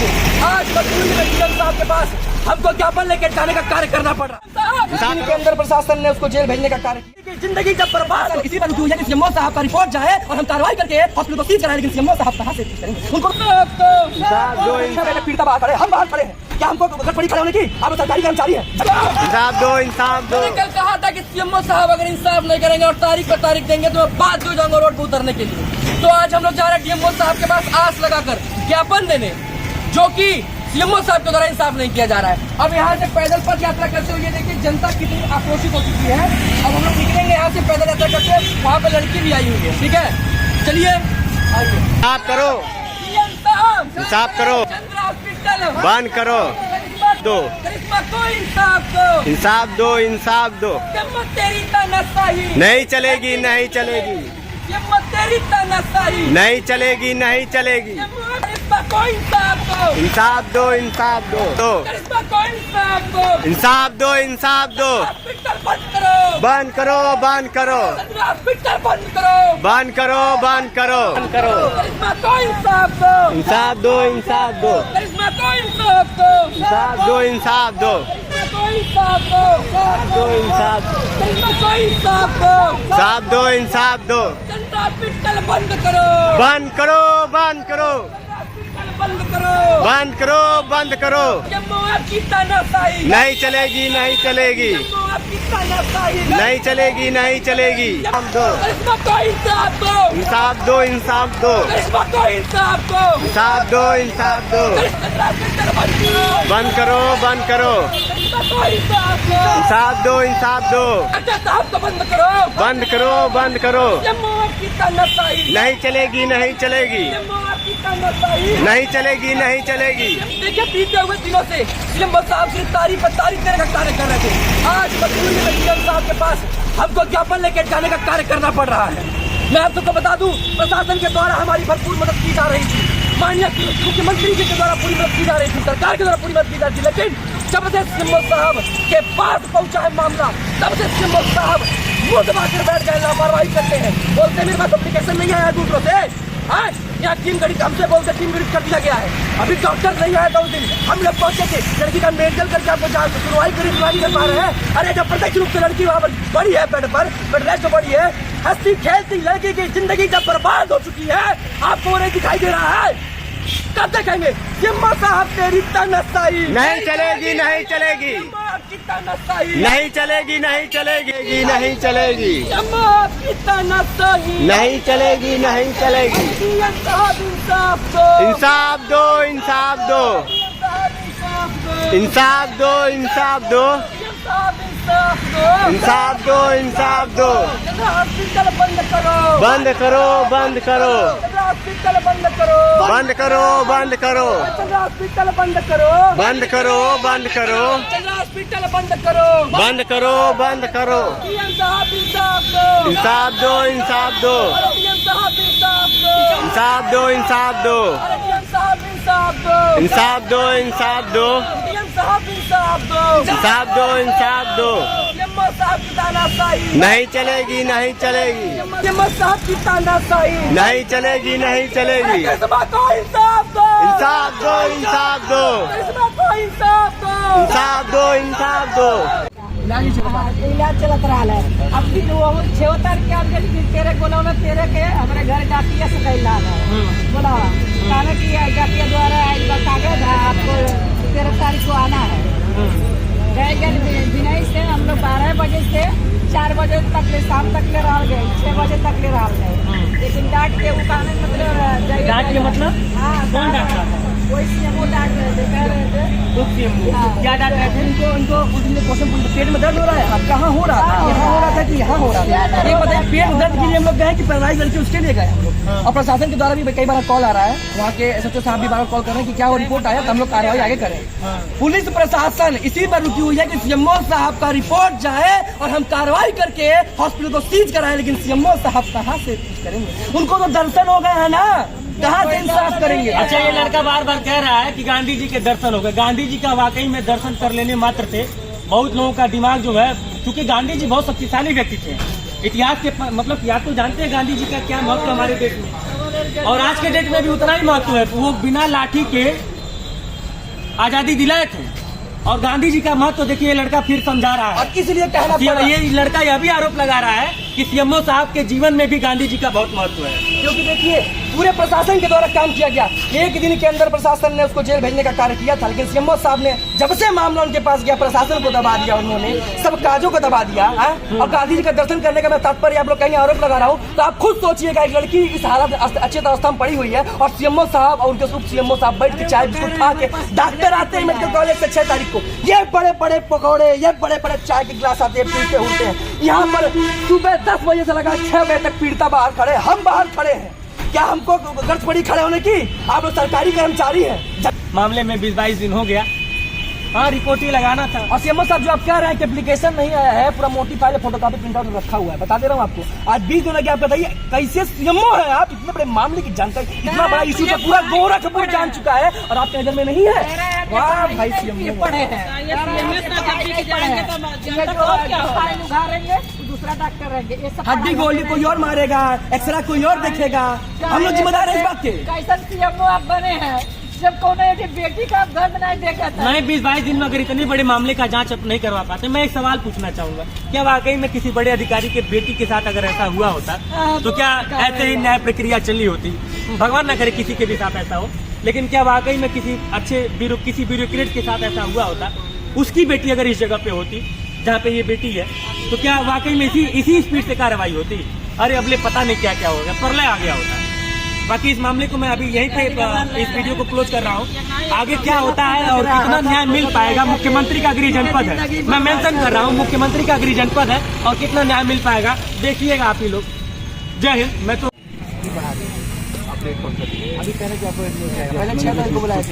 थे। आज मजबूरी में डीएम साहब के पास हमको ज्ञापन लेकर जाने का कार्य करना पड़ रहा है। के अंदर प्रशासन ने उसको जेल भेजने का कार्य। जिंदगी जब बर्बाद इसी पर रुकी हुई है कि सीएमओ साहब का रिपोर्ट जाए और हम कार्रवाई करके हॉस्पिटल को सीज कराएं, लेकिन सीएमओ साहब कहाँ से करेंगे? उनको पीड़िता बाहर खड़े, हम बाहर खड़े हैं, क्या हमको गड़बड़ी खड़े होने की? आप सरकारी कर्मचारी है। इंसाफ दो, इंसाफ दो। मैंने कल कहा था कि सीएमओ साहब अगर इंसाफ नहीं करेंगे और तारीख पर तारीख देंगे तो मैं बात हो जाऊंगा रोड पर उतरने के लिए। तो आज हम लोग जा रहे हैं डीएमओ साहब के पास आस लगाकर ज्ञापन देने, जो कि सीएमओ साहब के द्वारा इंसाफ नहीं किया जा रहा है। अब यहाँ से पैदल पथ यात्रा करते हुए देखिए जनता कितनी आक्रोशित हो चुकी है। अब हम लोग निकलेंगे यहाँ से पैदल यात्रा करते, वहाँ पे लड़की भी आई हुई है। ठीक है, चलिए आइए। इंसाफ करो, इंसाफ करो, हॉस्पिटल बंद करो, दो को इंसाफ दो, इंसाफ दो, इंसाफ दो। तेरी तानाशाही नहीं चलेगी, नहीं चलेगी, तेरी तानाशाही नहीं चलेगी, नहीं चलेगी। को इंसाफ दो, इंसाफ दो, इंसाफ दो, दो को इंसाफ दो, इंसाफ दो, इंसाफ दो। हॉस्पिटल बंद करो, बंद करो, बंद करो, हॉस्पिटल बंद करो, बंद करो, बंद करो, बंद करो। को इंसाफ दो, इंसाफ दो, इंसाफ दो, को इंसाफ दो, इंसाफ दो, इंसाफ दो, को इंसाफ दो, दो इंसाफ दो, को इंसाफ दो, इंसाफ दो, इंसाफ दो। जनता हॉस्पिटल बंद करो, बंद करो, बंद करो, बंद करो, बंद करो, बंद करो। जम्मू आपकी तानाशाही नहीं चलेगी, नहीं चलेगी, जम्मू आपकी तानाशाही नहीं चलेगी, नहीं चलेगी। इंसाफ दो, को इंसाफ दो, इंसाफ दो, इंसाफ दो, को इंसाफ दो, इंसाफ दो, इंसाफ दो। बंद करो, बंद करो, को इंसाफ दो, इंसाफ दो, इंसाफ दो। अच्छा साहब को बंद करो, बंद करो, बंद करो। जम्मू आपकी तानाशाही नहीं चलेगी, नहीं चलेगी, जम्मू आपकी तानाशाही नहीं चलेगी, नहीं चलेगी। देखिए बीते हुए दिनों से सीएम साहब सिर्फ तारीख पर तारीख देने का कार्य कर रहे थे। आज मजबूरी में सीएम साहब के पास हमको ज्ञापन लेकर जाने का कार्य करना पड़ रहा है। मैं आप सबको बता दूं, प्रशासन के द्वारा हमारी भरपूर मदद की जा रही थी, माननीय मुख्यमंत्री जी के द्वारा पूरी मदद की जा रही थी, सरकार के द्वारा पूरी मदद की जा रही थी। लेकिन जब से सीएम साहब के पास पहुंचा है मामला, तब से सीएम साहब मुंह दबाकर बैठ गए, लापरवाही करते हैं, बोलते मेरे पास एप्लीकेशन नहीं आया दूसरों से। यहाँ टीम गठित हमसे बोलकर टीम गठित कर दिया गया है। अभी डॉक्टर नहीं आया था उस दिन, हम लोग पहुंचे थे, लड़की का मेडिकल करके आपको सुनवाई करी, सुनवाई कर पा रहे हैं। अरे जब प्रत्यक्ष रूप से लड़की वहाँ पर बड़ी है, बेड पर बेड रेस्ट बड़ी है, हंसती खेलती लड़की की जिंदगी जब बर्बाद हो चुकी है, आपको वो नहीं दिखाई दे रहा है। कब देखेंगे सीएम साहब तेरी तानाशाही? नहीं चलेगी, नहीं चलेगी, नहीं चलेगी, नहीं चलेगी, नहीं चलेगी, नहीं चलेगी, नहीं चलेगी। इंसाफ दो, इंसाफ दो, इंसाफ दो, इंसाफ दो, इंसाफ दो, इंसाफ दो। हॉस्पिटल बंद करो, बंद करो, बंद करो, हॉस्पिटल बंद करो, बंद करो, बंद करो, हॉस्पिटल बंद करो, बंद करो, बंद करो, हॉस्पिटल बंद करो, बंद करो, बंद करो। इंसाफ दो, इंसाफ दो, इंसाफ दो, इंसाफ दो, इंसाफ दो, इंसाफ दो, इंसाफ दो, इंसाफ दो। नहीं चलेगी, नहीं चलेगी, साहब की तानाशाही नहीं चलेगी, नहीं चलेगी। इंसाफ दो, इंसाफ दो, इंसाफ दो, इंसाफ दो, इंसाफ दो, इंसाफ दो, इंसाफ दो। इलाज चलत रहा है। अब भी वो 6 तारीख के आगे तेरे गोला में तेरे के हमारे घर जाती है सकैला बोला कहने की जाती द्वारा कागज है, आपको 13 तारीख को आना है। विनय से हम लोग 12 बजे से 4 बजे तक ले शाम तक ले रह गए, 6 बजे तक ले रह गए, लेकिन डांट के वो कहने मतलब डांट के मतलब हाँ कौन डांट रहा था? वही सीएमओ डांट रहे थे, कह रहे थे क्या डांट रहे थे? उनको उस दिन क्वेश्चन पेट में दर्द हो रहा है, अब कहाँ हो रहा था? यहाँ हो रहा था कि यहाँ हो रहा था? ये बताइए, पेट दर्द के लिए हम लोग गए कि पैरालाइज लड़की उसके लिए गए हम लोग? और प्रशासन के द्वारा भी कई बार कॉल आ रहा है, वहाँ के एसएचओ साहब भी बार कॉल कर रहे हैं कि क्या वो रिपोर्ट आया तो हम लोग कार्रवाई आगे करें। पुलिस प्रशासन इसी पर रुकी हुई है कि सीएमओ साहब का रिपोर्ट जाए और हम कार्रवाई करके हॉस्पिटल को सीज कराएं, लेकिन सीएमओ साहब कहाँ से सीज करेंगे? उनको तो दर्शन हो गए है ना, कहाँ से इंसाफ करेंगे? अच्छा, ये लड़का बार बार कह रहा है कि गांधी जी के दर्शन हो गए। गांधी जी का वाकई में दर्शन कर लेने मात्र से बहुत लोगों का दिमाग जो है, क्योंकि गांधी जी बहुत शक्तिशाली व्यक्ति थे, इतिहास के मतलब या तो जानते हैं गांधी जी का क्या महत्व हमारे देश में, और आज के डेट में भी उतना ही महत्व है। वो बिना लाठी के आजादी दिलाए थे। और गांधी जी का महत्व तो देखिए ये लड़का फिर समझा रहा है। और इसलिए कहना पड़ा ये लड़का यह भी आरोप लगा रहा है कि सीएमओ साहब के जीवन में भी गांधी जी का बहुत महत्व है। क्योंकि देखिए पूरे प्रशासन के द्वारा काम किया गया, एक दिन के अंदर प्रशासन ने उसको जेल भेजने का कार्य किया था, लेकिन सीएमओ साहब ने जब से मामला उनके पास गया प्रशासन को दबा दिया, उन्होंने सब काजों को दबा दिया। और गांधी जी का दर्शन करने का मैं तात्पर्य आप लोग कहीं आरोप लगा रहा हूँ, तो आप खुद सोचिएगा एक लड़की इस हालत अच्छी अवस्था में पड़ी हुई है और सीएमओ साहब और उनके उप सीएमओ साहब बैठ के चाय बिस्कुट खा के, डॉक्टर आते हैं मेडिकल कॉलेज से 6 तारीख को, ये बड़े बड़े पकौड़े, ये बड़े बड़े चाय के गिलास आते हैं, पीते उठते हैं। यहाँ पर सुबह 10 बजे से लगा 6 बजे तक पीड़िता बाहर खड़े, हम बाहर खड़े हैं। क्या हमको गर्ज पड़ी खड़े होने की? आप लोग सरकारी कर्मचारी हैं। मामले में 20-22 दिन हो गया। हाँ, रिपोर्ट ही लगाना था। और सीएमओ साहब जो आप कह रहे हैं कि एप्लीकेशन नहीं आया है, पूरा मोटी फाइल फोटोकॉपी प्रिंट आउट रखा हुआ है, बता दे रहा हूँ आपको। आज 20 दिन लगे, आप बताइए कैसे सीएमओ है आप, इतने बड़े मामले की जानकारी, इतना बड़ा इशू तो पूरा गोरखपुर जान चुका है और आपके नजर में नहीं है। वाह भाई सीएमओ पढ़े हैं, दूसरा डॉक्टर रहेंगे, ये सब हड्डी गोली कोई और मारेगा, एक्सरा कोई और देखेगा, हम लोग जिम्मेदार है इस बात के। कैसन सीएमओ आप बने हैं जब कौन बेटी का दर्द नहीं देखा था। नहीं, 20-22 दिन में अगर इतने बड़े मामले का जांच नहीं करवा पाते, मैं एक सवाल पूछना चाहूंगा, क्या वाकई में किसी बड़े अधिकारी के बेटी के साथ अगर ऐसा हुआ होता तो क्या ऐसे ही न्याय प्रक्रिया चली होती? भगवान ना करे किसी के भी साथ ऐसा हो, लेकिन क्या वाकई में किसी अच्छे किसी ब्यूरोक्रेट के साथ ऐसा हुआ होता, उसकी बेटी अगर इस जगह पे होती जहाँ पे ये बेटी है, तो क्या वाकई में इसी स्पीड से कार्रवाई होती? अरे अगले पता नहीं क्या क्या हो गया, प्रलय आ गया होता। बाकी इस मामले को मैं अभी यहीं पे इस वीडियो को क्लोज कर रहा हूँ। आगे क्या होता है और कितना न्याय मिल पाएगा, मुख्यमंत्री का गृह जनपद है, मैं मेंशन कर रहा हूँ, मुख्यमंत्री का गृह जनपद है, और कितना न्याय मिल पाएगा देखिएगा आप ही लोग। जय हिंद। मैं तो अभी कहने की आपको पहले 6 तारीख को बुलाए थे।